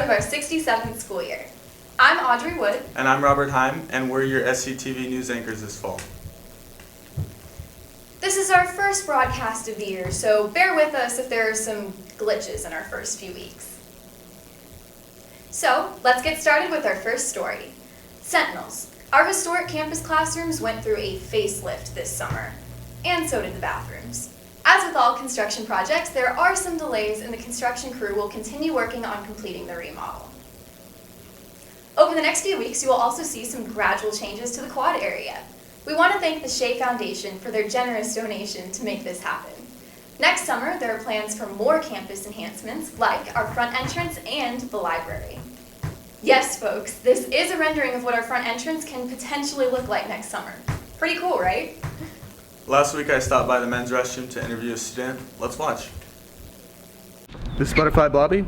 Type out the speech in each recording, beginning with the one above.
of our 67th school year. I'm Audrey Wood. And I'm Robert Heim, and we're your SCTV news anchors this fall. This is our first broadcast of the year, so bear with us if there are some glitches in our first few weeks. So, let's get started with our first story. Sentinels. Our historic campus classrooms went through a facelift this summer, and so did the bathrooms. As with all construction projects, there are some delays, and the construction crew will continue working on completing the remodel. Over the next few weeks, you will also see some gradual changes to the quad area. We want to thank the Shea Foundation for their generous donation to make this happen. Next summer, there are plans for more campus enhancements, like our front entrance and the library. Yes, folks, this is a rendering of what our front entrance can potentially look like next summer. Pretty cool, right? Last week I stopped by the men's restroom to interview a student. Let's watch. This is Butterfly Blobby.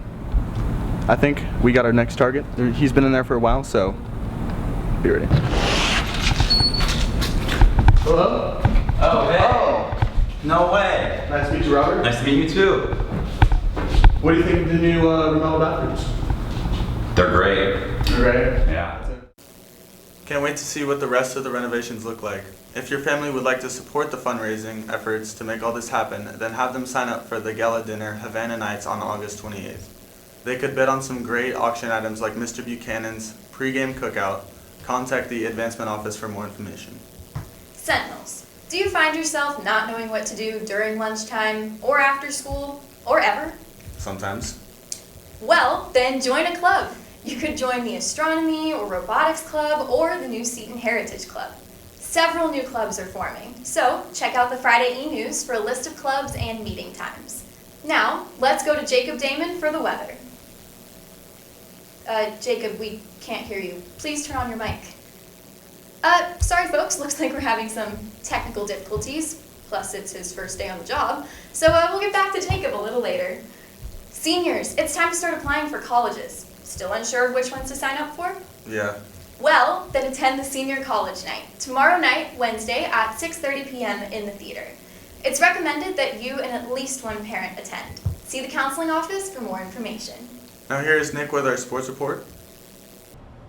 I think we got our next target. He's been in there for a while, so be ready. Hello? Oh, hey. Oh! No way. Nice to meet you, Robert. Nice to meet you too. What do you think of the new remodeled bathrooms? They're great. They're great? Yeah. Can't wait to see what the rest of the renovations look like. If your family would like to support the fundraising efforts to make all this happen, then have them sign up for the gala dinner Havana Nights on August 28th. They could bid on some great auction items like Mr. Buchanan's pregame cookout. Contact the advancement office for more information. Sentinels. Do you find yourself not knowing what to do during lunchtime, or after school, or ever? Sometimes. Well, then join a club. You could join the Astronomy or Robotics Club or the new Seton Heritage Club. Several new clubs are forming, so check out the Friday e-News for a list of clubs and meeting times. Now, let's go to Jacob Damon for the weather. Jacob, we can't hear you. Please turn on your mic. Sorry folks, looks like we're having some technical difficulties, plus it's his first day on the job, so we'll get back to Jacob a little later. Seniors, it's time to start applying for colleges. Still unsure of which ones to sign up for? Yeah. Well, then attend the Senior College Night, tomorrow night, Wednesday, at 6:30 p.m. in the theater. It's recommended that you and at least one parent attend. See the counseling office for more information. Now here's Nick with our sports report.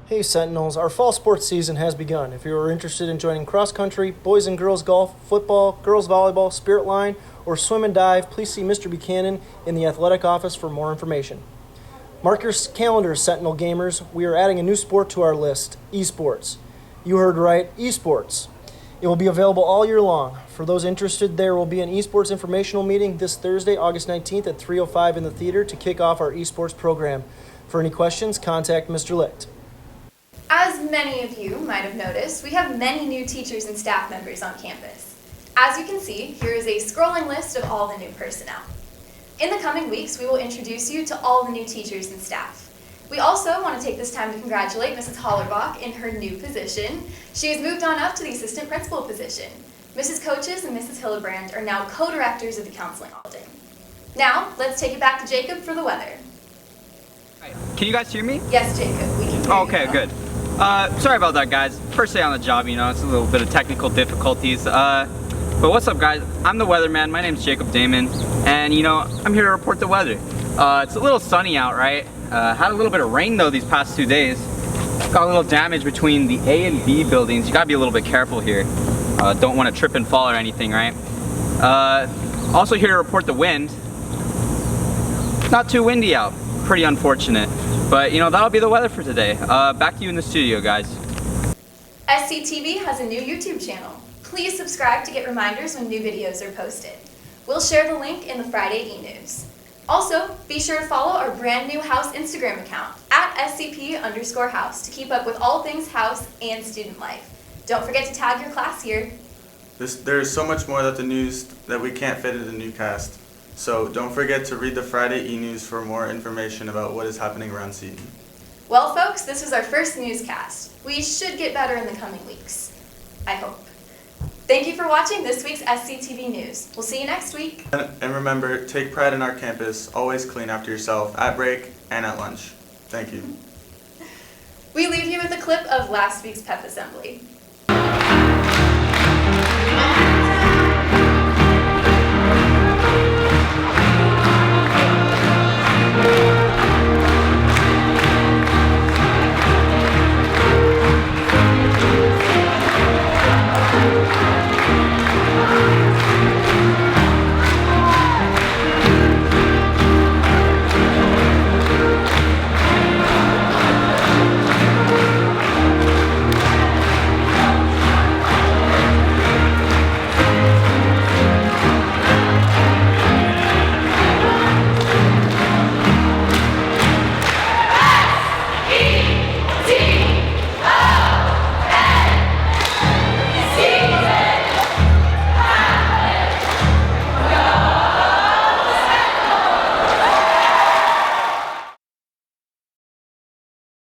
Hey Sentinels, our fall sports season has begun. If you are interested in joining cross country, boys and girls golf, football, girls volleyball, spirit line, or swim and dive, please see Mr. Buchanan in the athletic office for more information. Mark your calendars, Sentinel gamers. We are adding a new sport to our list, esports. You heard right, esports. It will be available all year long. For those interested, there will be an esports informational meeting this Thursday, August 19th at 3:05 in the theater to kick off our esports program. For any questions, contact Mr. Licht. As many of you might have noticed, we have many new teachers and staff members on campus. As you can see, here is a scrolling list of all the new personnel. In the coming weeks, we will introduce you to all the new teachers and staff. We also want to take this time to congratulate Mrs. Hollerbach in her new position. She has moved on up to the assistant principal position. Mrs. Coaches and Mrs. Hillebrand are now co-directors of the counseling building. Now, let's take it back to Jacob for the weather. Can you guys hear me? Yes, Jacob, we can hear you. Okay, now. good. Sorry about that, guys. First day on the job, it's a little bit of technical difficulties. But what's up, guys? I'm the weatherman. My name's Jacob Damon, and I'm here to report the weather. It's a little sunny out, right? Had a little bit of rain though these past 2 days. Got a little damage between the A and B buildings. You gotta be a little bit careful here. Don't want to trip and fall or anything, right? Also here to report the wind. Not too windy out. Pretty unfortunate. But that'll be the weather for today. Back to you in the studio, guys. SCTV has a new YouTube channel. Please subscribe to get reminders when new videos are posted. We'll share the link in the Friday e-News. Also, be sure to follow our brand new house Instagram account at SCP_house to keep up with all things house and student life. Don't forget to tag your class here. There's so much more that the news that we can't fit into the newscast. So don't forget to read the Friday e-News for more information about what is happening around Seton. Well, folks, this is our first newscast. We should get better in the coming weeks. I hope. Thank you for watching this week's SCTV News. We'll see you next week. And remember, take pride in our campus. Always clean after yourself at break and at lunch. Thank you. We leave you with a clip of last week's pep assembly.